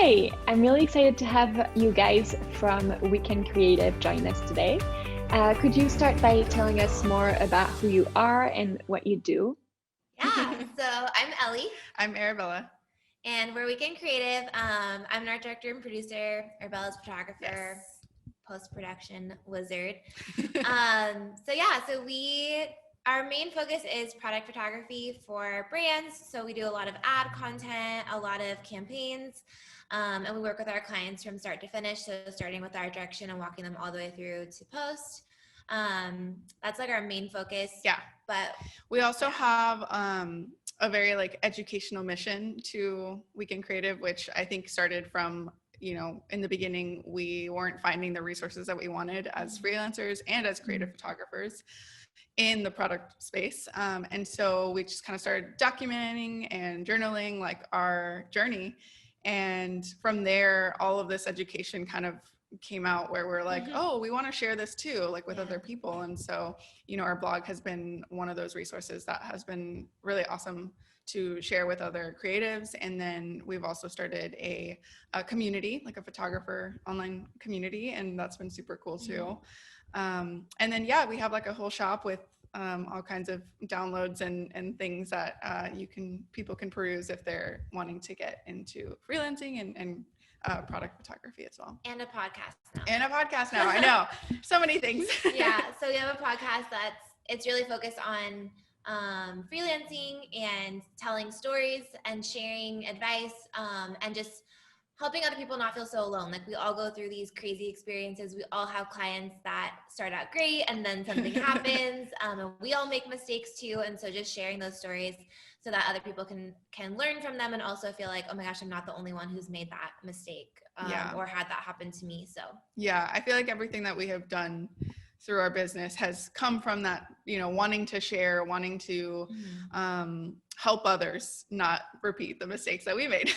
Hi, I'm really excited to have you guys from Weekend Creative join us today. Could you start by telling us more about who you are and what you do? Yeah, so I'm Ellie, I'm Arabella. and we're Weekend Creative. I'm an art director and producer. Arbella's photographer, post-production wizard. Our main focus is product photography for brands. So we do a lot of ad content, a lot of campaigns, and we work with our clients from start to finish. So starting with our direction and walking them all the way through to post. That's like our main focus. Yeah. But we also have a very like educational mission to Weekend Creative, which I think started from, in the beginning, we weren't finding the resources that we wanted as freelancers and as creative photographers in the product space. And so we just kind of started documenting and journaling like our journey. And from there, all of this education kind of came out where we're like, oh, we want to share this too, like with other people. And so, our blog has been one of those resources that has been really awesome to share with other creatives. And then we've also started a community, like a photographer online community, and that's been super cool too. And then, we have like a whole shop with all kinds of downloads and things that people can peruse if they're wanting to get into freelancing and product photography as well. And a podcast now. I know. So many things. Yeah. So we have a podcast it's really focused on freelancing and telling stories and sharing advice and just helping other people not feel so alone. Like we all go through these crazy experiences. We all have clients that start out great and then something happens. And we all make mistakes too. And so just sharing those stories so that other people can learn from them and also feel like, oh my gosh, I'm not the only one who's made that mistake or had that happen to me. So yeah, I feel like everything that we have done through our business has come from that, wanting to share, wanting to help others not repeat the mistakes that we made.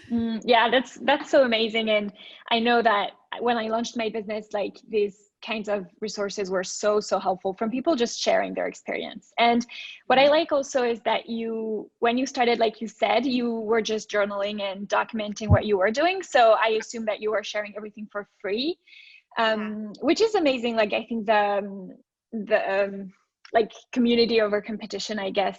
Yeah, that's so amazing. And I know that when I launched my business, like these kinds of resources were so helpful from people just sharing their experience. And what I like also is that when you started, like you said, you were just journaling and documenting what you were doing. So I assume that you were sharing everything for free, which is amazing. Like I think the like community over competition, I guess,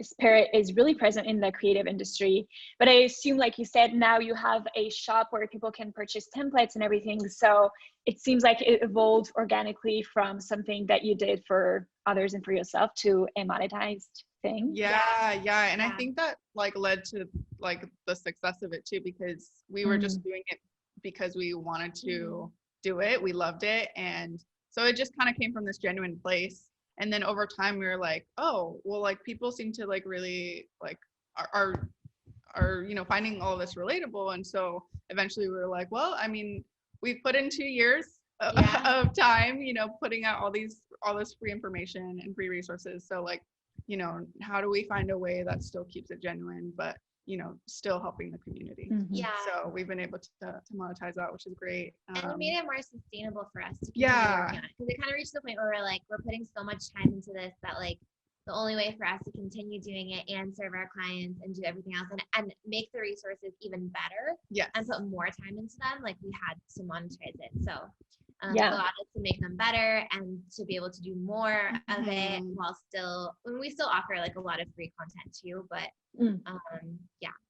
spirit is really present in the creative industry. But I assume, like you said, now you have a shop where people can purchase templates and everything. So it seems like it evolved organically from something that you did for others and for yourself to a monetized thing. And I think that like led to like the success of it too, because we were just doing it because we wanted to do it. We loved it. And so it just kind of came from this genuine place. And then over time we were like, oh, well, like people seem to like really like are finding all of this relatable. And so eventually we were like, well, I mean, we've put in 2 years of time, putting out all this free information and free resources. So like, how do we find a way that still keeps it genuine, but still helping the community. So we've been able to monetize that, which is great. And it made it more sustainable for us to continue working on it. Because it kind of reached the point where we're putting so much time into this that like the only way for us to continue doing it and serve our clients and do everything else and make the resources even better and put more time into them, like we had to monetize it. So allowed us to make them better and to be able to do more of it while we still offer like a lot of free content too, but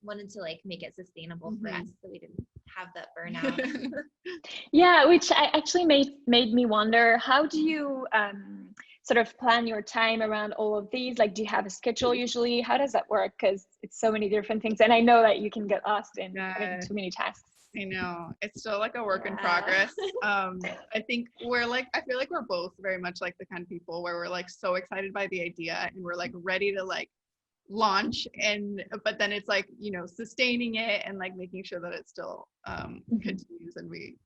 wanted to like make it sustainable for us so we didn't have that burnout. Which actually made me wonder, how do you sort of plan your time around all of these? Like, do you have a schedule usually? How does that work? Because it's so many different things, and I know that you can get lost in having too many tasks. I know, it's still like a work in progress. I think I feel like we're both very much like the kind of people where we're like so excited by the idea and we're like ready to like launch, but then it's like sustaining it and like making sure that it still continues and we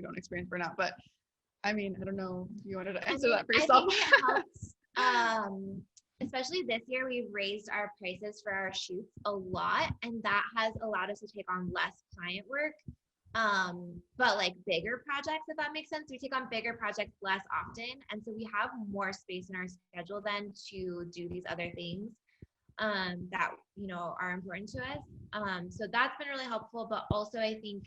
don't experience burnout. But I mean, I don't know if you wanted to answer that for yourself. I think it helps. Especially this year, we've raised our prices for our shoots a lot, and that has allowed us to take on less client work, but like bigger projects, if that makes sense. We take on bigger projects less often, and so we have more space in our schedule then to do these other things. that, are important to us. So that's been really helpful, but also I think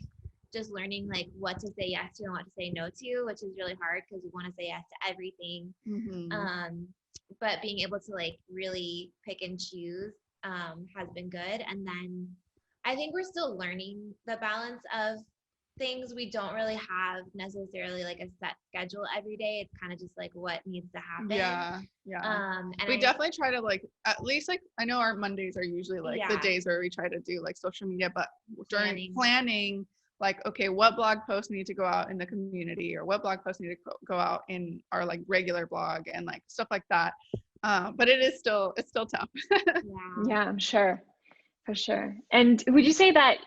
just learning like what to say yes to and what to say no to, which is really hard because we want to say yes to everything. But being able to like really pick and choose has been good. And then I think we're still learning the balance of things. We don't really have necessarily like a set schedule every day. It's kind of just like what needs to happen. Yeah. And we definitely try to like, at least like, I know our Mondays are usually like the days where we try to do like social media, but during planning, like, okay, what blog posts need to go out in the community, or what blog posts need to go out in our like regular blog, and like stuff like that. But it's still tough. Yeah, I'm sure, for sure. And would you say that,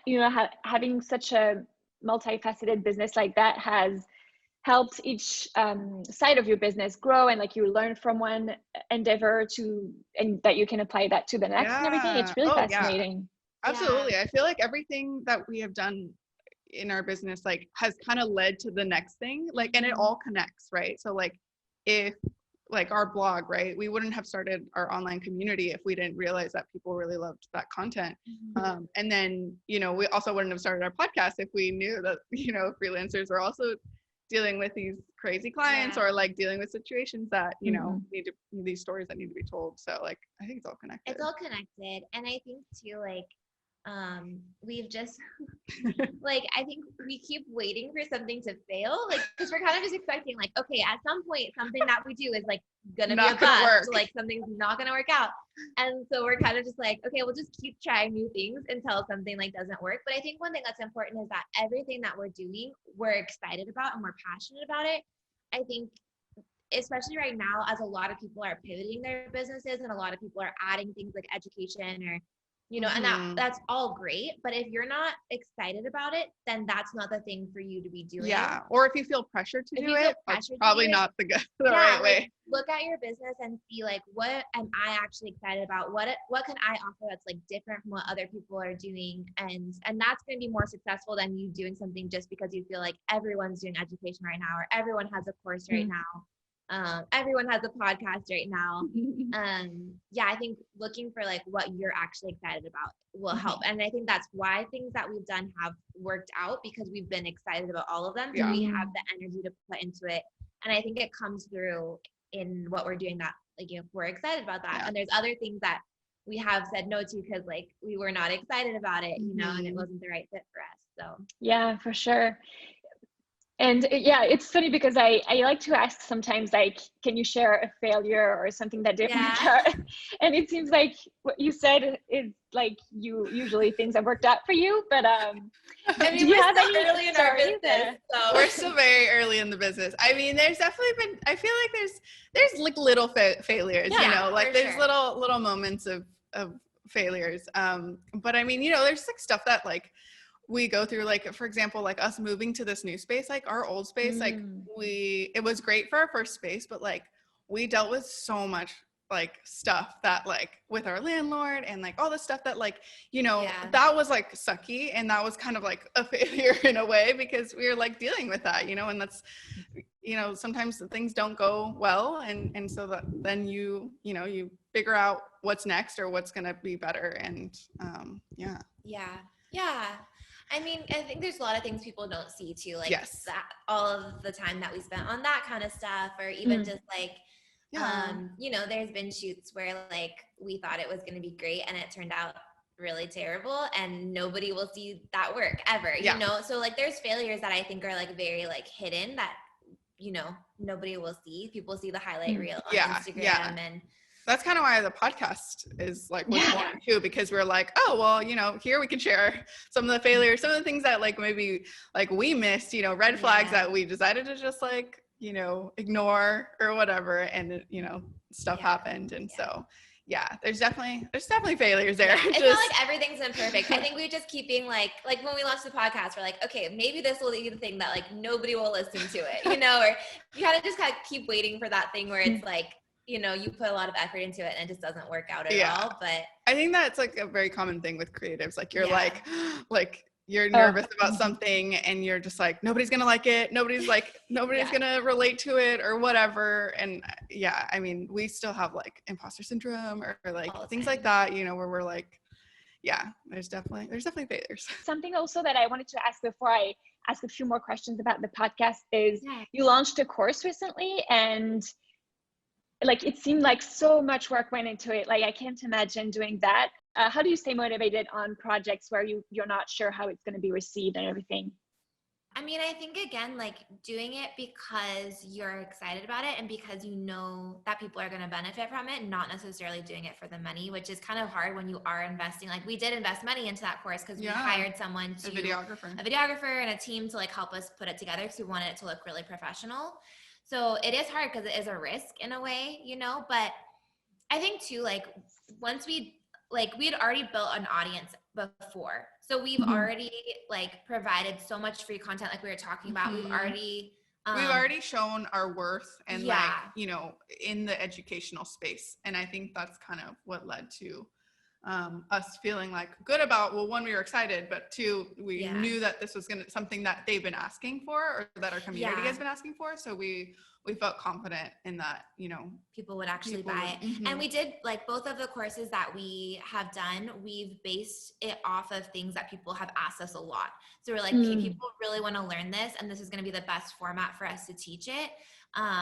having such a multifaceted business like that has helped each side of your business grow, and like you learn from one endeavor and that you can apply that to the next and everything? It's really fascinating. Yeah. Absolutely. I feel like everything that we have done in our business like has kind of led to the next thing, like, and it all connects, right? So like if like our blog, right, we wouldn't have started our online community if we didn't realize that people really loved that content. And then we also wouldn't have started our podcast if we knew that freelancers are also dealing with these crazy clients or like dealing with situations that need these stories that need to be told. So like I think it's all connected. And I think too, like we've just like, I think we keep waiting for something to fail, like, because we're kind of just expecting like, okay, at some point something that we do is like gonna be a bust, like something's not gonna work out. And so we're kind of just like, okay, we'll just keep trying new things until something like doesn't work. But I think one thing that's important is that everything that we're doing, we're excited about and we're passionate about it. I think especially right now, as a lot of people are pivoting their businesses and a lot of people are adding things like education or and that's all great. But if you're not excited about it, then that's not the thing for you to be doing. Yeah. Or if you feel pressured to do it, that's probably not the right way. Look at your business and see like, what am I actually excited about? What can I offer that's like different from what other people are doing? And that's going to be more successful than you doing something just because you feel like everyone's doing education right now, or everyone has a course right now. Everyone has a podcast right now. I think looking for like what you're actually excited about will help. And I think that's why things that we've done have worked out, because we've been excited about all of them. So we have the energy to put into it. And I think it comes through in what we're doing, that like, we're excited about that. And there's other things that we have said no to because like we were not excited about it, and it wasn't the right fit for us. So yeah, for sure. And it's funny because I like to ask sometimes, like, can you share a failure or something that didn't work out? And it seems like what you said is like usually things have worked out for you, but do you have any early in our business? So. We're still very early in the business. I mean, there's definitely been, I feel like there's like little failures, like there's little moments of failures. But I mean, there's like stuff that like we go through, like, for example, like us moving to this new space, like our old space, like it was great for our first space, but like we dealt with so much like stuff that like with our landlord and like all the stuff that like, that was like sucky. And that was kind of like a failure in a way, because we were like dealing with that, and that's, sometimes things don't go well. And so that then you figure out what's next or what's going to be better. And Yeah. I mean, I think there's a lot of things people don't see too, like that, all of the time that we spent on that kind of stuff, or even just like, there's been shoots where like we thought it was going to be great and it turned out really terrible, and nobody will see that work ever, So like there's failures that I think are like very like hidden that, nobody will see. People see the highlight reel on Instagram and that's kind of why the podcast is like was born too, because we're like, oh, well, here we can share some of the failures, some of the things that like maybe like we missed, red flags that we decided to just like, ignore or whatever. And, stuff happened. And so, there's definitely failures there. It's not like everything's been perfect. I think we just keep being like when we launched the podcast, we're like, okay, maybe this will be the thing that like nobody will listen to it, or you kind of keep waiting for that thing where it's like, you put a lot of effort into it and it just doesn't work out at all. But I think that's like a very common thing with creatives. Like you're like you're nervous about something and you're just like, nobody's going to like it. Nobody's going to relate to it or whatever. And yeah, I mean, we still have like imposter syndrome or like things like that, you know, where we're like, yeah, there's definitely failures. Something also that I wanted to ask before I ask a few more questions about the podcast is you launched a course recently, and like it seemed like so much work went into it. Like I can't imagine doing that. How do you stay motivated on projects where you're not sure how it's going to be received and everything? I mean, I think again, like doing it because you're excited about it and because you know that people are going to benefit from it, not necessarily doing it for the money, which is kind of hard when you are investing. Like we did invest money into that course because we hired someone a videographer and a team to like help us put it together because we wanted it to look really professional. So it is hard because it is a risk in a way, you know, but I think too, like once we had already built an audience before. So we've already like provided so much free content like we were talking about. We've already shown our worth and like, you know, in the educational space. And I think that's kind of what led to us feeling like good about, well, one, we were excited, but two, we knew that this was something that they've been asking for or that our community has been asking for. So we felt confident in that, you know, people would actually buy it. And we did like both of the courses that we have done, we've based it off of things that people have asked us a lot. So we're like, okay, people really want to learn this and this is going to be the best format for us to teach it.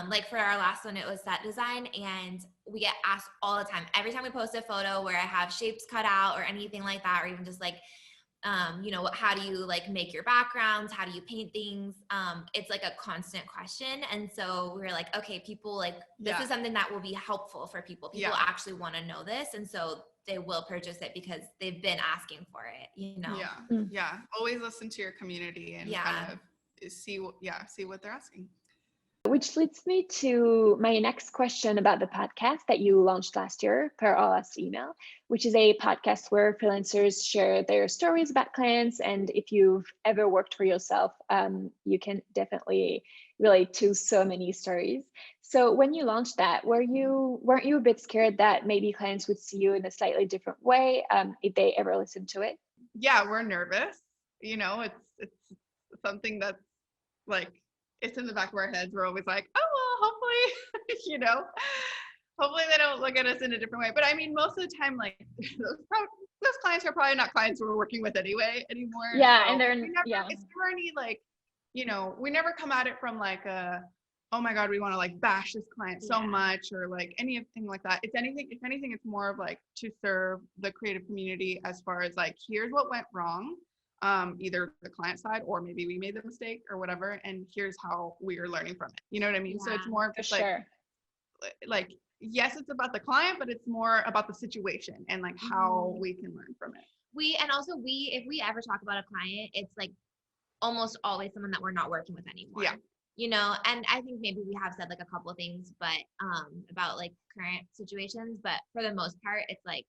Like for our last one, it was set design, and we get asked all the time. Every time we post a photo where I have shapes cut out or anything like that, or even just like, you know, how do you like make your backgrounds? How do you paint things? It's like a constant question. And so we're like, okay, people like, this is something that will be helpful for people. People actually want to know this. And so they will purchase it because they've been asking for it, you know? Yeah. Always listen to your community and kind of see what they're asking. Which leads me to my next question about the podcast that you launched last year per our last email, which is a podcast where freelancers share their stories about clients. And if you've ever worked for yourself, you can definitely relate to so many stories. So when you launched that, weren't you a bit scared that maybe clients would see you in a slightly different way if they ever listened to it? Yeah, we're nervous. You know, it's something that's like, it's in the back of our heads. We're always like, oh, well, hopefully, you know, hopefully they don't look at us in a different way. But I mean, most of the time, like those clients are probably not clients we're working with anymore. Yeah. So and they're, it's never any like, you know, we never come at it from like oh my God, we want to like bash this client so much or like anything like that. If anything, it's more of like to serve the creative community as far as like, here's what went wrong. Either the client side or maybe we made the mistake or whatever, and here's how we are learning from it. You know what I mean? So it's more of just like yes, it's about the client, but it's more about the situation and like how we can learn from it. If we ever talk about a client, it's like almost always someone that we're not working with anymore. Yeah. You know, and I think maybe we have said like a couple of things, but about like current situations, but for the most part, it's like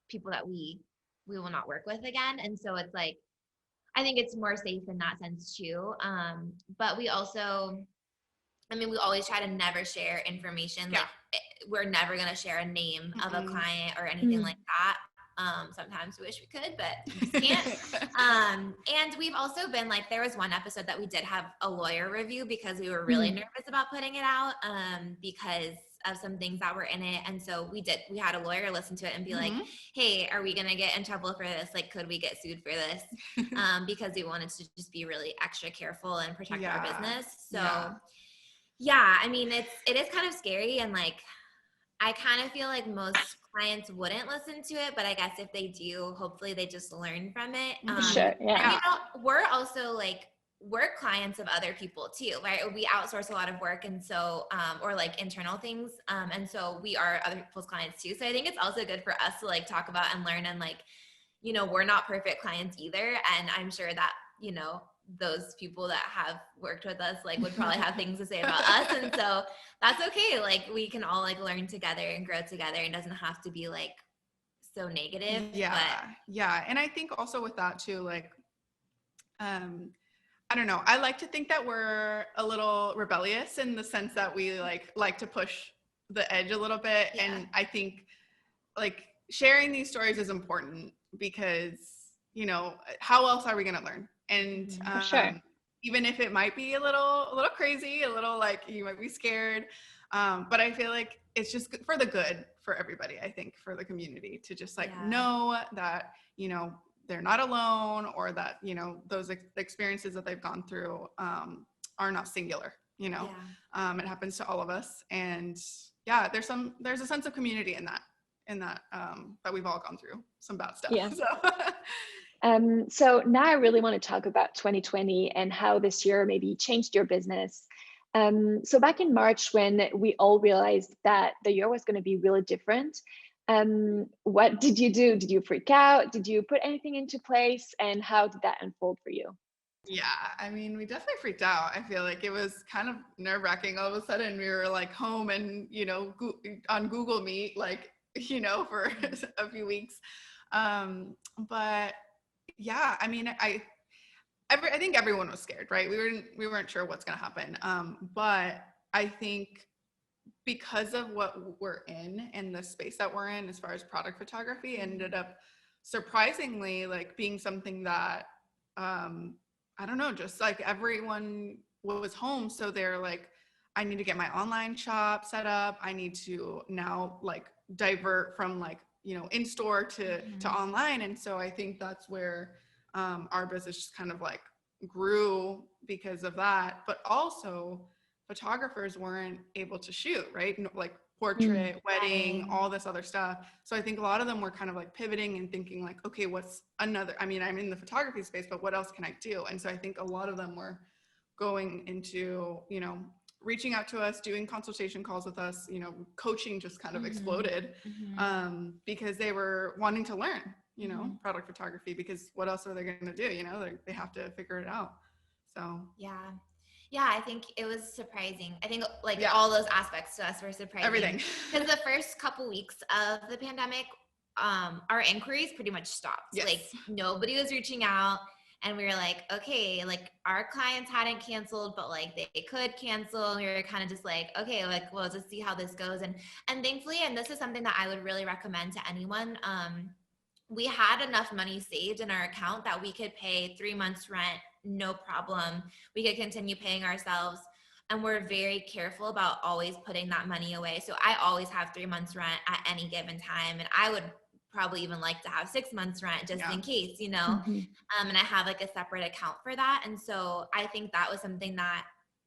people that we will not work with again. And so it's like, I think it's more safe in that sense too. But we also, I mean, we always try to never share information. Like we're never going to share a name of a client or anything like that. Sometimes we wish we could, but we just can't. And we've also been like, there was one episode that we did have a lawyer review because we were really nervous about putting it out because of some things that were in it. And so we had a lawyer listen to it and be like, hey, are we going to get in trouble for this? Like, could we get sued for this? Because we wanted to just be really extra careful and protect our business. So I mean, it is kind of scary. And like, I kind of feel like most clients wouldn't listen to it, but I guess if they do, hopefully they just learn from it. Sure. Yeah. And, you know, we're also like, we're clients of other people too, right? We outsource a lot of work. And so, or like internal things. And so we are other people's clients too. So I think it's also good for us to like talk about and learn and like, you know, we're not perfect clients either. And I'm sure that, you know, those people that have worked with us like would probably have things to say about us. And so that's okay. Like we can all like learn together and grow together. It doesn't have to be like so negative. Yeah. And I think also with that too, like, I don't know. I like to think that we're a little rebellious in the sense that we like to push the edge a little bit. Yeah. And I think like sharing these stories is important because, how else are we going to learn? And For sure. even if it might be a little crazy, a little like you might be scared, but I feel like it's just for the good for everybody. I think for the community to just like know that, they're not alone, or that, those experiences that they've gone through are not singular, it happens to all of us. And there's a sense of community in that that we've all gone through some bad stuff. Yeah. So. So now I really want to talk about 2020 and how this year maybe changed your business. So back in March, when we all realized that the year was going to be really different, what did you do? Did you freak out? Did you put anything into place? And how did that unfold for you? Yeah, I mean, we definitely freaked out. I feel like it was kind of nerve-wracking. All of a sudden, we were like home and, on Google Meet, like, for a few weeks. But yeah, I mean, I think everyone was scared, right? We weren't sure what's going to happen. But I think because of what we're in and the space that we're in, as far as product photography, ended up surprisingly like being something that, I don't know, just like everyone was home. So they're like, I need to get my online shop set up. I need to now like divert from like, in-store to online. And so I think that's where our business just kind of like grew because of that. But also photographers weren't able to shoot, right? Like portrait, wedding, all this other stuff. So I think a lot of them were kind of like pivoting and thinking like, okay, what's another, I mean, I'm in the photography space, but what else can I do? And so I think a lot of them were going into, reaching out to us, doing consultation calls with us, coaching just kind of exploded because they were wanting to learn, product photography, because what else are they going to do? They have to figure it out. So, yeah, I think it was surprising. I think like all those aspects to us were surprising. Everything. Because the first couple weeks of the pandemic, our inquiries pretty much stopped. Yes. Like nobody was reaching out. And we were like, okay, like our clients hadn't canceled, but like they could cancel. And we were kind of just like, okay, like we'll just see how this goes. And thankfully, and this is something that I would really recommend to anyone, we had enough money saved in our account that we could pay 3 months rent, no problem. We could continue paying ourselves. And we're very careful about always putting that money away. So I always have 3 months rent at any given time. And I would probably even like to have 6 months rent just in case, and I have like a separate account for that. And so I think that was something that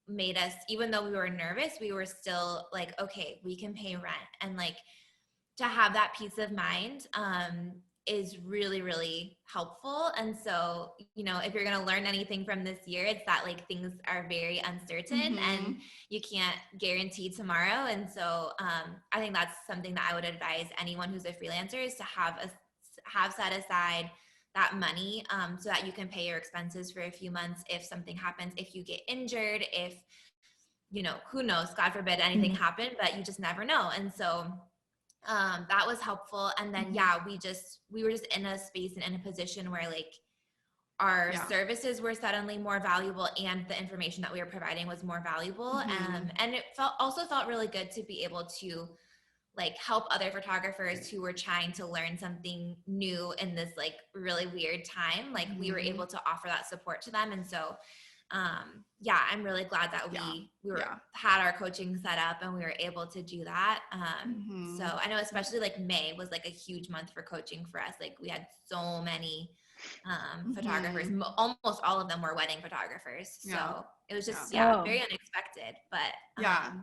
made us, even though we were nervous, we were still like, okay, we can pay rent. And like to have that peace of mind is really, really helpful. And so, if you're going to learn anything from this year, it's that like things are very uncertain and you can't guarantee tomorrow. And so I think that's something that I would advise anyone who's a freelancer is to have set aside that money so that you can pay your expenses for a few months if something happens, if you get injured, if, who knows, God forbid anything happened, but you just never know. And so that was helpful. And then, we were just in a space and in a position where like our services were suddenly more valuable and the information that we were providing was more valuable. And it also felt really good to be able to like help other photographers who were trying to learn something new in this like really weird time. Like we were able to offer that support to them. And so I'm really glad that we had our coaching set up and we were able to do that. So I know especially like May was like a huge month for coaching for us. Like we had so many photographers, almost all of them were wedding photographers. So it was just, very unexpected, but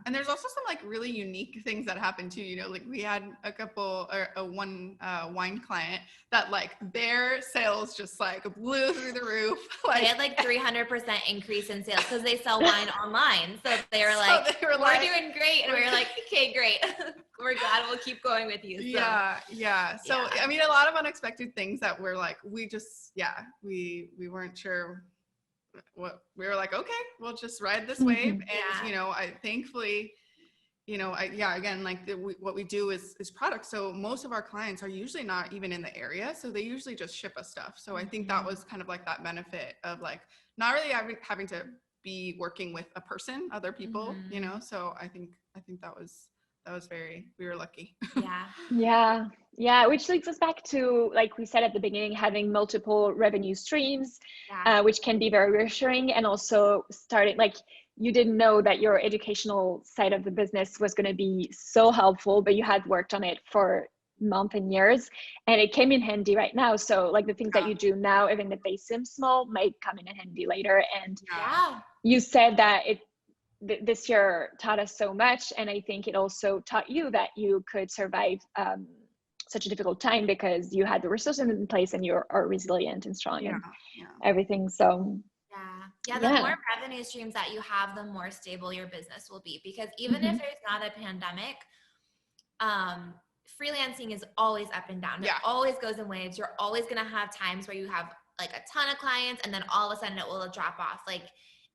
and there's also some like really unique things that happened too, like we had a couple or one wine client that like their sales just like blew through the roof. Like, they had like 300% increase in sales because they sell wine online. So they were like, we're doing great. And we were like, okay, great. We're glad, we'll keep going with you. So, So, I mean, a lot of unexpected things that we're like, we just, we weren't sure what we were like, okay, we'll just ride this wave. And, I thankfully, again, like what we do is product. So most of our clients are usually not even in the area. So they usually just ship us stuff. So I think that was kind of like that benefit of like, not really having to be working with a person, other people, so I think that was we were lucky. Yeah, which leads us back to, like we said at the beginning, having multiple revenue streams, which can be very reassuring. And also starting, like, you didn't know that your educational side of the business was going to be so helpful, but you had worked on it for months and years, and it came in handy right now. So like the things that you do now, even if they seem small, might come in handy later. And you said that this year taught us so much, and I think it also taught you that you could survive such a difficult time because you had the resources in place and you are resilient and strong and everything. So the more revenue streams that you have, the more stable your business will be, because even if there's not a pandemic, freelancing is always up and down. It always goes in waves. You're always going to have times where you have like a ton of clients and then all of a sudden it will drop off. Like,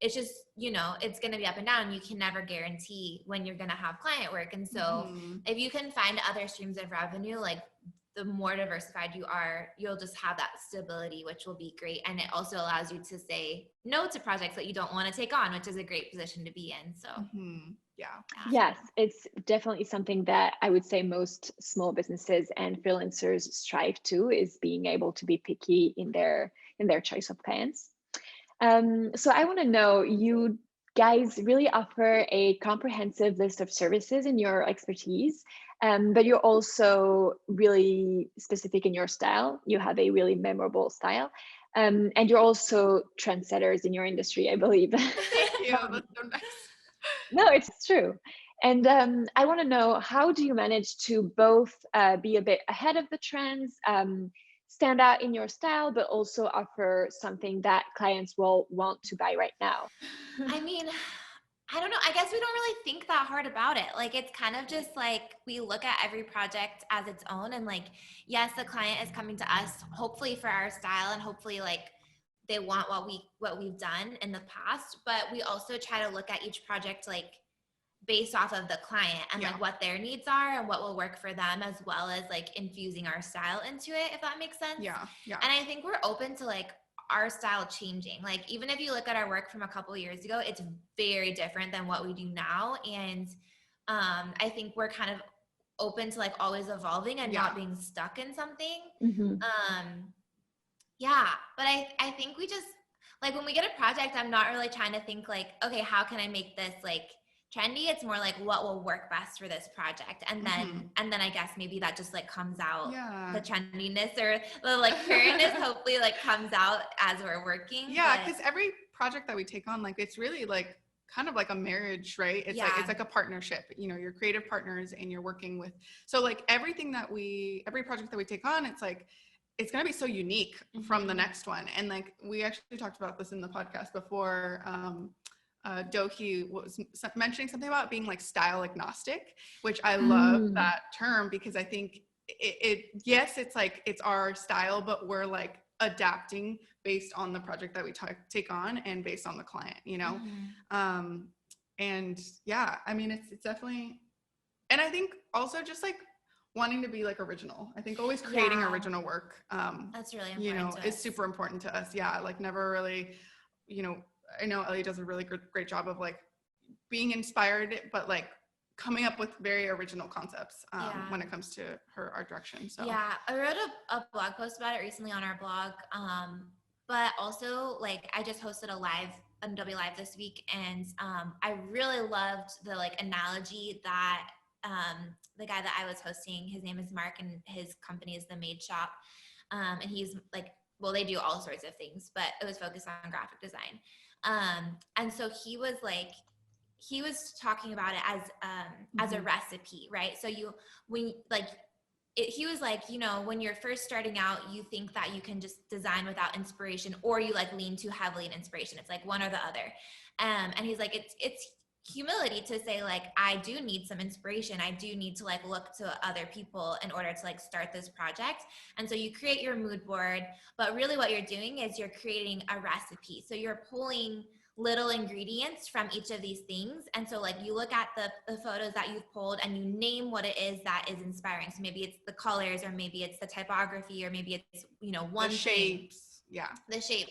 it's just, it's going to be up and down. You can never guarantee when you're going to have client work. And so if you can find other streams of revenue, like the more diversified you are, you'll just have that stability, which will be great. And it also allows you to say no to projects that you don't want to take on, which is a great position to be in. So yes, it's definitely something that I would say most small businesses and freelancers strive to, is being able to be picky in their choice of clients. So I want to know, you guys really offer a comprehensive list of services in your expertise, but you're also really specific in your style. You have a really memorable style, and you're also trendsetters in your industry, I believe. Thank you. That's so nice. No, it's true. And I want to know, how do you manage to both be a bit ahead of the trends, stand out in your style, but also offer something that clients will want to buy right now? I mean, I don't know. I guess we don't really think that hard about it. Like, it's kind of just like we look at every project as its own. And like, yes, the client is coming to us hopefully for our style, and hopefully like they want what we've done in the past. But we also try to look at each project like based off of the client and like what their needs are and what will work for them, as well as like infusing our style into it, if that makes sense. And I think we're open to like our style changing. Like, even if you look at our work from a couple of years ago, it's very different than what we do now. And I think we're kind of open to like always evolving and not being stuck in something. But I think we just, like, when we get a project, I'm not really trying to think like, okay, how can I make this like trendy? It's more like, what will work best for this project, and then I guess maybe that just like comes out, the trendiness or the like currentness hopefully like comes out as we're working. Because every project that we take on, like, it's really like kind of like a marriage, right? It's like a partnership. You're creative partners and you're working with, so like every project that we take on, it's like it's going to be so unique from the next one. And like, we actually talked about this in the podcast before. Doki was mentioning something about being like style agnostic, which I love that term, because I think it's like, it's our style, but we're like adapting based on the project that we take on and based on the client, and I mean, it's definitely, and I think also just like wanting to be like original. I think always creating original work, that's really important is super important to us. Like, never really, I know Ellie does a really great job of like being inspired, but like coming up with very original concepts when it comes to her art direction. So I wrote a blog post about it recently on our blog, but also like I just hosted a MW live this week, and I really loved the like analogy that the guy that I was hosting, his name is Mark, and his company is The Made Shop, and he's like, well, they do all sorts of things, but it was focused on graphic design. And so he was talking about it as a recipe, right? So he was like, when you're first starting out, you think that you can just design without inspiration, or you like lean too heavily in inspiration. It's like one or the other. And he's like, it's humility to say like, I do need some inspiration. I do need to like look to other people in order to like start this project. And so you create your mood board, but really what you're doing is you're creating a recipe. So you're pulling little ingredients from each of these things. And so like you look at the photos that you've pulled and you name what it is that is inspiring. So maybe it's the colors, or maybe it's the typography, or maybe it's, one the shapes. The shape.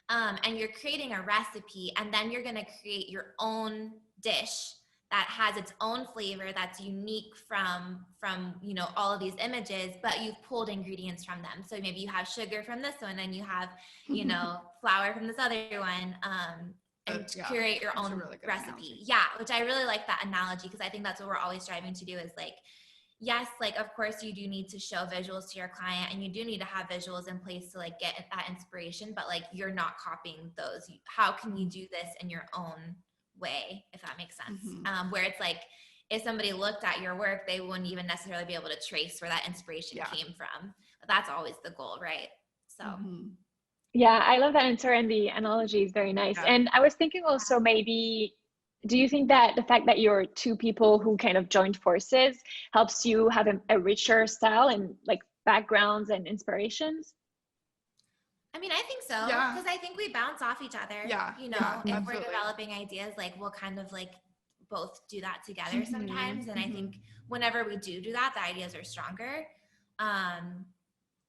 And you're creating a recipe, and then you're going to create your own dish that has its own flavor that's unique from you know, all of these images, but you've pulled ingredients from them. So maybe you have sugar from this one and you have, you know, flour from this other one, and curate your own really recipe. Analogy. Yeah, which I really like that analogy, because I think that's what we're always striving to do is like, yes, like of course you do need to show visuals to your client and you do need to have visuals in place to like get that inspiration, but like you're not copying those. How can you do this in your own way, if that makes sense? Where it's like, if somebody looked at your work, they wouldn't even necessarily be able to trace where that inspiration came from. But that's always the goal, right? So yeah, I love that answer, and the analogy is very nice. And I was thinking also, maybe, do you think that the fact that you're two people who kind of joined forces helps you have a richer style and like backgrounds and inspirations? I mean, I think so, because I think we bounce off each other. You know, if we're developing ideas, like we'll kind of like both do that together sometimes. And I think whenever we do that, the ideas are stronger.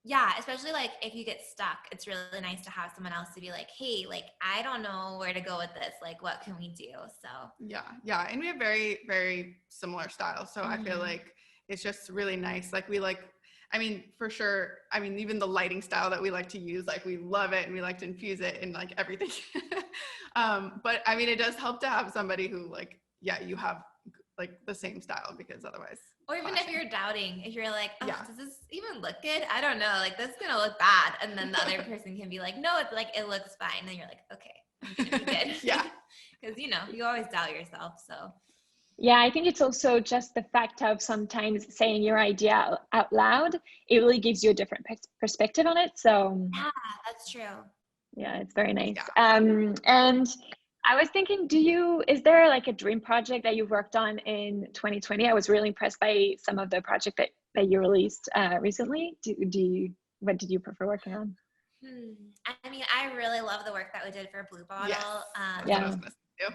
Yeah, especially like if you get stuck, it's really nice to have someone else to be like, hey, like, I don't know where to go with this. Like, what can we do? So yeah. And we have very, very similar styles. So I feel like it's just really nice. Like we like, I mean, for sure. I mean, even the lighting style that we like to use, like we love it and we like to infuse it in like everything. But I mean, it does help to have somebody who like, you have like the same style, because otherwise. Or even if you're doubting, if you're like, does this even look good? I don't know, like this is gonna look bad. And then the other person can be like, no, it's like, it looks fine. And you're like, okay, I'm gonna be good. Because you know, you always doubt yourself. So yeah, I think it's also just the fact of sometimes saying your idea out loud, it really gives you a different perspective on it. So yeah, that's true. Yeah, it's very nice. And I was thinking, is there like a dream project that you've worked on in 2020? I was really impressed by some of the project that you released recently. What did you prefer working on? I mean, I really love the work that we did for Blue Bottle. And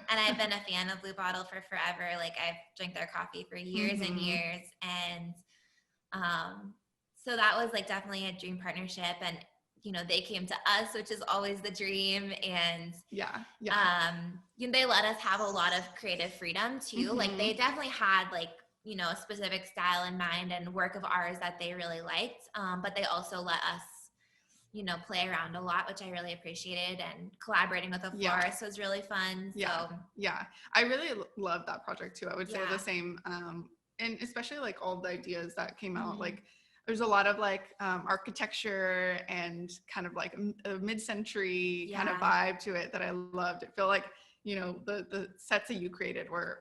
I've been a fan of Blue Bottle for forever. Like I've drank their coffee for years and years. And so that was like definitely a dream partnership. And you know, they came to us, which is always the dream. And you know, they let us have a lot of creative freedom too. Like they definitely had like, you know, a specific style in mind and work of ours that they really liked. But they also let us, you know, play around a lot, which I really appreciated, and collaborating with a florist was really fun. So I really love that project too. I would say the same. And especially like all the ideas that came out, like there's a lot of like architecture and kind of like a mid-century kind of vibe to it that I loved. It felt like, you know, the sets that you created were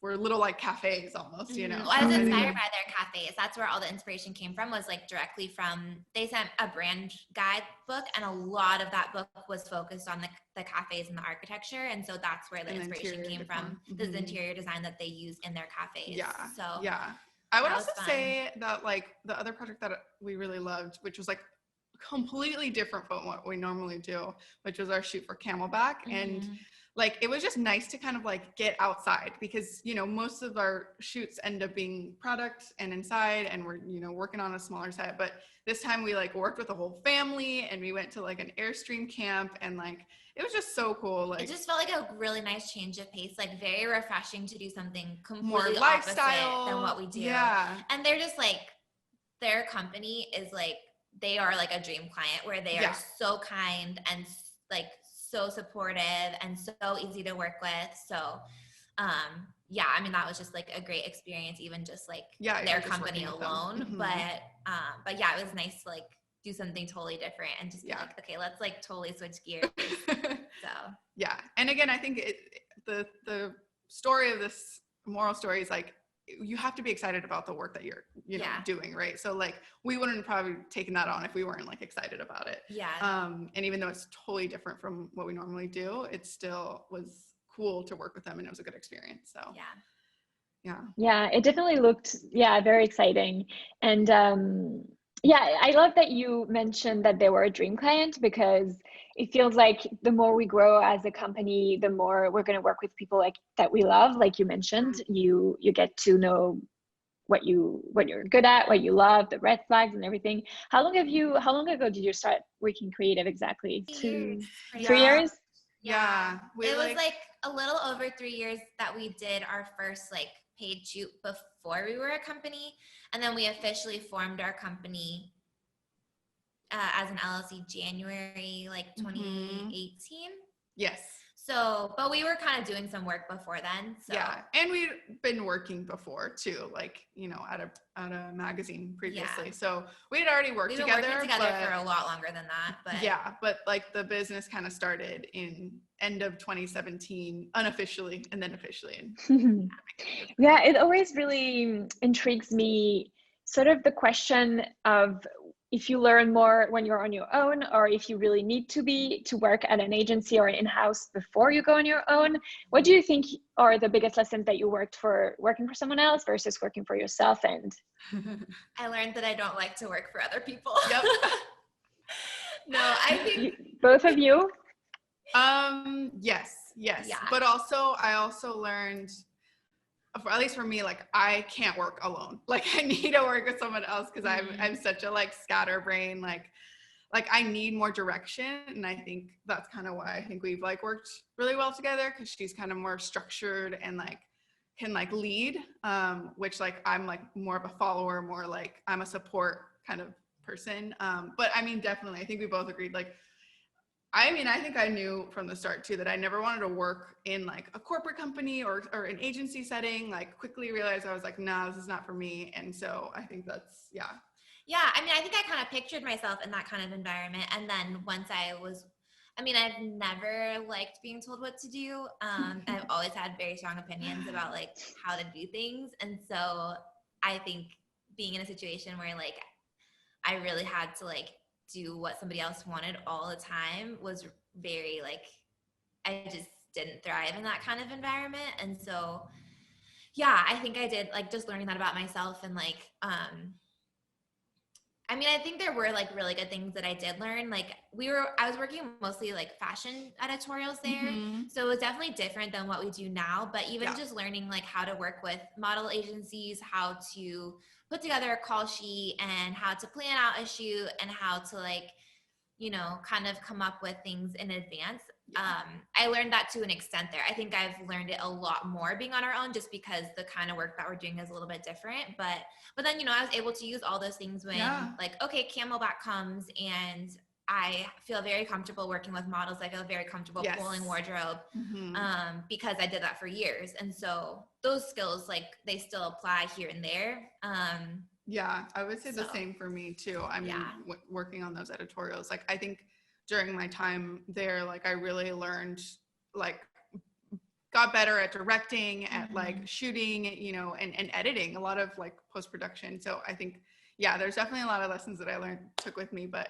little like cafes almost, you know. Well, I was inspired by their cafes. That's where all the inspiration came from, was like directly from, they sent a brand guide book, and a lot of that book was focused on the cafes and the architecture. And so that's where the inspiration came from, this interior design that they use in their cafes. I would also say that like the other project that we really loved, which was like completely different from what we normally do, which was our shoot for Camelback. And like, it was just nice to kind of like get outside, because, you know, most of our shoots end up being product and inside, and we're, you know, working on a smaller set. But this time we like worked with a whole family, and we went to like an Airstream camp, and like, it was just so cool. Like, it just felt like a really nice change of pace, like very refreshing to do something completely more lifestyle opposite than what we do. And they're just like, their company is like, they are like a dream client, where they are so kind and like so supportive and so easy to work with. So I mean, that was just like a great experience, even just like their company alone. But it was nice to like do something totally different and just be like, okay, let's like totally switch gears. So and again, I think the story of this moral story is like, you have to be excited about the work that you're doing, right? So like, we wouldn't have probably taken that on if we weren't like excited about it. And even though it's totally different from what we normally do, it still was cool to work with them, and it was a good experience. So it definitely looked very exciting. And I love that you mentioned that they were a dream client, because it feels like the more we grow as a company, the more we're going to work with people like that we love. Like you mentioned, you get to know what you're good at, what you love, the red flags and everything. How long ago did you start working creative exactly? 3 years. 3 years? Yeah. It was like a little over 3 years that we did our first like paid shoot before we were a company. And then we officially formed our company as an LLC January like 2018. Yes. So, but we were kind of doing some work before then. So. Yeah, and we'd been working before too, like, you know, at a magazine previously. Yeah. So we had already worked together. We've been working together for a lot longer than that. But yeah, but like the business kind of started in end of 2017, unofficially, and then officially. Yeah, it always really intrigues me, sort of the question of if you learn more when you're on your own, or if you really need to work at an agency or in-house before you go on your own. What do you think are the biggest lessons that you working for someone else versus working for yourself? And I learned that I don't like to work for other people. Yep. No, I think both of you. Yes. Yeah. But I also learned, at least for me, like I can't work alone. Like I need to work with someone else because I'm such a like scatterbrain. Like I need more direction, and I think that's kind of why I think we've like worked really well together, because she's kind of more structured and like can like lead, which like I'm like more of a follower, more like I'm a support kind of person. But I mean, definitely, I think we both agreed like. I mean, I think I knew from the start too that I never wanted to work in like a corporate company or an agency setting. Like quickly realized I was like, nah, this is not for me. And so I think that's, yeah. Yeah. I mean, I think I kind of pictured myself in that kind of environment. And then once I've never liked being told what to do. I've always had very strong opinions about like how to do things. And so I think being in a situation where like I really had to like do what somebody else wanted all the time was very like, I just didn't thrive in that kind of environment. And so, yeah, I think I did like just learning that about myself. And like, I mean, I think there were like really good things that I did learn. Like I was working mostly like fashion editorials there. Mm-hmm. So it was definitely different than what we do now, but even just learning like how to work with model agencies, how to put together a call sheet and how to plan out a shoot and how to like, you know, kind of come up with things in advance. I learned that to an extent there. I think I've learned it a lot more being on our own just because the kind of work that we're doing is a little bit different. But then, you know, I was able to use all those things when like, okay, Camelback comes and I feel very comfortable working with models. I feel very comfortable pulling wardrobe because I did that for years. And so those skills, like they still apply here and there. Yeah, I would say the same for me too. I mean, working on those editorials, like I think during my time there, like I really learned, like got better at directing, at like shooting, you know, and editing, a lot of like post-production. So I think, there's definitely a lot of lessons that I took with me, but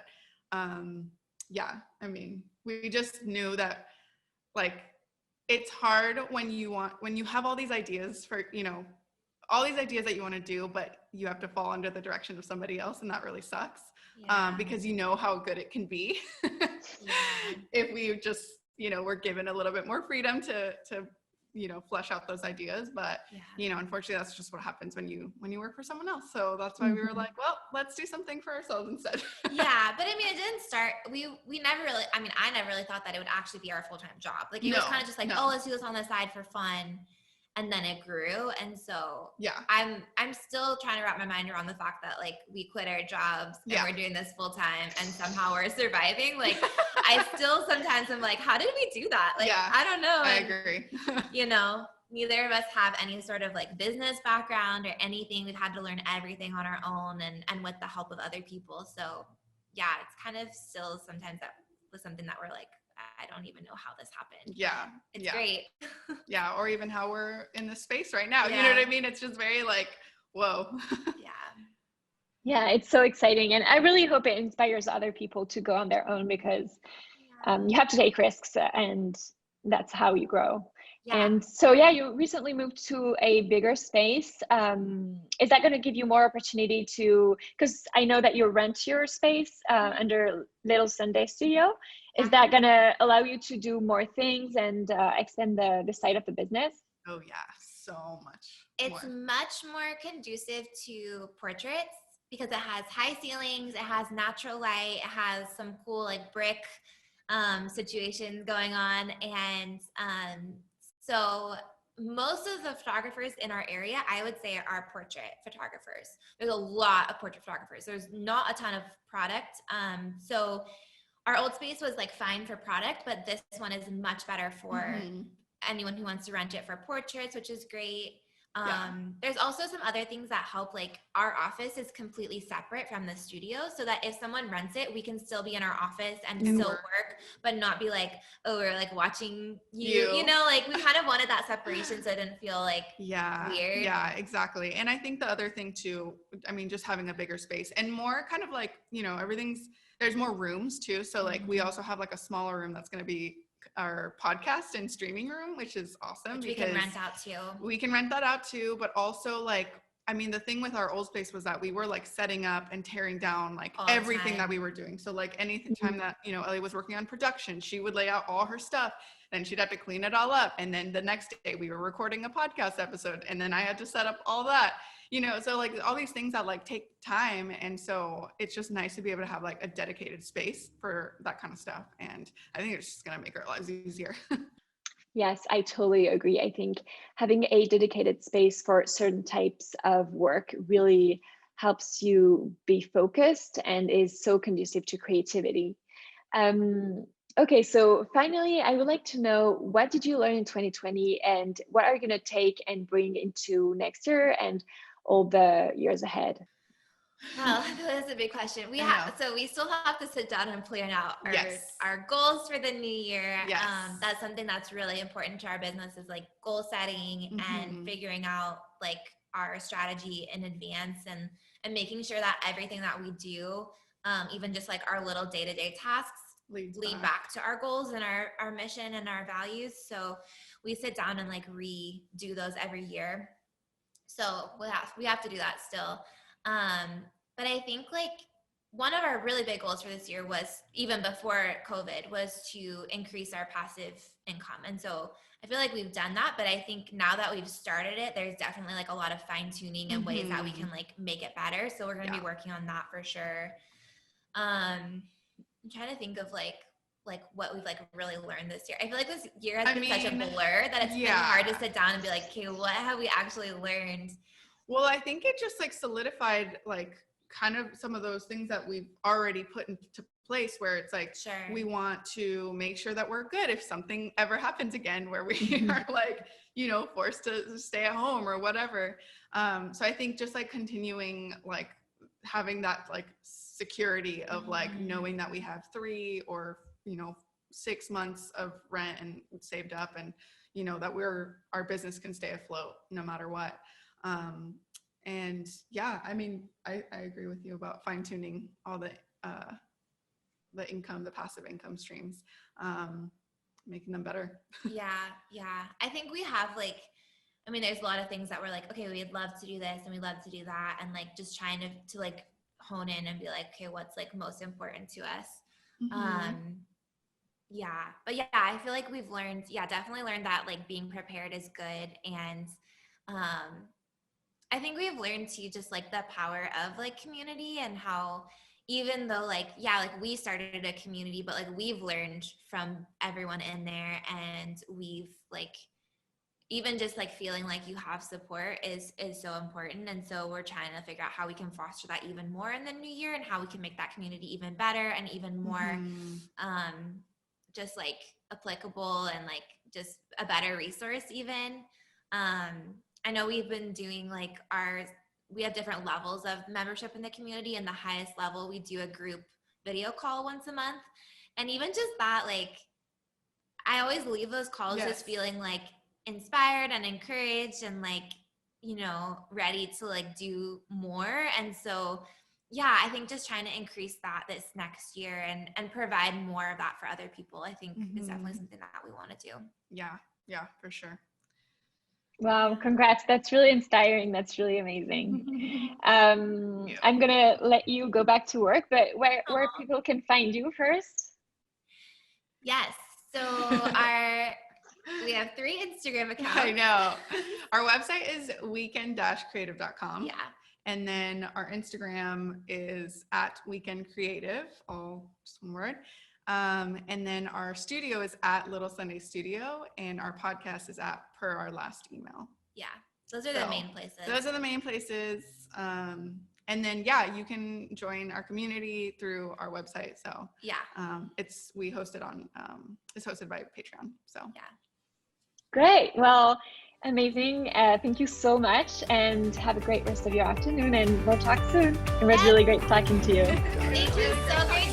I mean, we just knew that like, it's hard when you have all these ideas for, you know, all these ideas that you want to do, but you have to fall under the direction of somebody else, and that really sucks. Because you know how good it can be if we just, you know, we're given a little bit more freedom to you know, flesh out those ideas. But you know, unfortunately, that's just what happens when you work for someone else. So that's why we were like, well, let's do something for ourselves instead. Yeah, but I mean, it didn't start. We never really. I mean, I never really thought that it would actually be our full-time job. Like it was kind of just like, oh, let's do this on the side for fun. And then it grew. And so I'm still trying to wrap my mind around the fact that like we quit our jobs and we're doing this full time and somehow we're surviving. Like I still sometimes am like, how did we do that? Like, I don't know. I agree. You know, neither of us have any sort of like business background or anything. We've had to learn everything on our own and with the help of other people. So yeah, it's kind of still sometimes that was something that we're like, I don't even know how this happened. Yeah. It's great. Or even how we're in this space right now. You know what I mean? It's just very like, whoa. Yeah, it's so exciting. And I really hope it inspires other people to go on their own, because you have to take risks, and that's how you grow. And so, you recently moved to a bigger space. Is that going to give you more opportunity because I know that you rent your space under Little Sunday Studio. Is that going to allow you to do more things and extend the side of the business? Oh yeah, so much. It's much more conducive to portraits because it has high ceilings, it has natural light, it has some cool like brick situations going on. And so most of the photographers in our area, I would say, are portrait photographers. There's a lot of portrait photographers. There's not a ton of product. So our old space was like fine for product, but this one is much better for anyone who wants to rent it for portraits, which is great. There's also some other things that help, like our office is completely separate from the studio, so that if someone rents it, we can still be in our office and still work, but not be like, oh, we're like watching you know, like we kind of wanted that separation so it didn't feel like weird. Yeah, exactly. And I think the other thing too, I mean, just having a bigger space and more kind of like, you know, there's more rooms too. So like we also have like a smaller room that's going to be our podcast and streaming room, which is awesome. Which we can rent out too. We can rent that out too, but also like, I mean, the thing with our old space was that we were like setting up and tearing down like everything that we were doing. So like any time that, you know, Ellie was working on production, she would lay out all her stuff and she'd have to clean it all up. And then the next day we were recording a podcast episode and then I had to set up all that, you know, so like all these things that like take time. And so it's just nice to be able to have like a dedicated space for that kind of stuff. And I think it's just going to make our lives easier. Yes, I totally agree. I think having a dedicated space for certain types of work really helps you be focused and is so conducive to creativity. Okay, so finally, I would like to know, what did you learn in 2020 and what are you going to take and bring into next year and all the years ahead? Well, that's a big question. So we still have to sit down and plan out our goals for the new year. Yes. That's something that's really important to our business, is like goal setting and figuring out like our strategy in advance and making sure that everything that we do, even just like our little day-to-day tasks, lead back to our goals and our mission and our values. So we sit down and like redo those every year. So we have to do that still. But I think like one of our really big goals for this year was, even before COVID, was to increase our passive income. And so I feel like we've done that, but I think now that we've started it, there's definitely like a lot of fine tuning and ways that we can like make it better. So we're going to be working on that for sure. I'm trying to think of like what we've like really learned this year. I feel like this year has been such a blur that it's been hard to sit down and be like, okay, what have we actually learned? Well, I think it just like solidified like kind of some of those things that we've already put into place, where it's like, we want to make sure that we're good if something ever happens again, where we are like, you know, forced to stay at home or whatever. So I think just like continuing, like having that like security of like knowing that we have 3 or, you know, 6 months of rent and saved up, and, you know, that our business can stay afloat no matter what. And yeah, I mean, I agree with you about fine tuning all the income, the passive income streams, making them better. Yeah. I think we have like, I mean, there's a lot of things that we're like, okay, we'd love to do this and we'd love to do that. And like, just trying to like hone in and be like, okay, what's like most important to us? But yeah, I feel like we've learned, definitely learned that like being prepared is good. And, I think we've learned too, just like the power of like community, and how even though like, we started a community, but like we've learned from everyone in there, and we've like, even just like feeling like you have support is so important. And so we're trying to figure out how we can foster that even more in the new year, and how we can make that community even better and even more, just like applicable and like just a better resource even. I know we've been doing like we have different levels of membership in the community, and the highest level, we do a group video call once a month. And even just that, like, I always leave those calls just feeling like inspired and encouraged and like, you know, ready to like do more. And so, I think just trying to increase that this next year and provide more of that for other people, I think is definitely something that we want to do. Yeah, for sure. Wow, congrats. That's really inspiring. That's really amazing. I'm going to let you go back to work, but where people can find you first? Yes. So we have 3 Instagram accounts. I know. Our website is weekend-creative.com. Yeah. And then our Instagram is @weekendcreative, all just one word. And then our studio is at Little Sunday Studio, and our podcast is at Per Our Last Email. Yeah, those are the main places. Those are the main places. And then, you can join our community through our website. So we host it on, it's hosted by Patreon. So Great. Well, amazing. Thank you so much, and have a great rest of your afternoon, and we'll talk soon. It was really great talking to you. Thank you. So great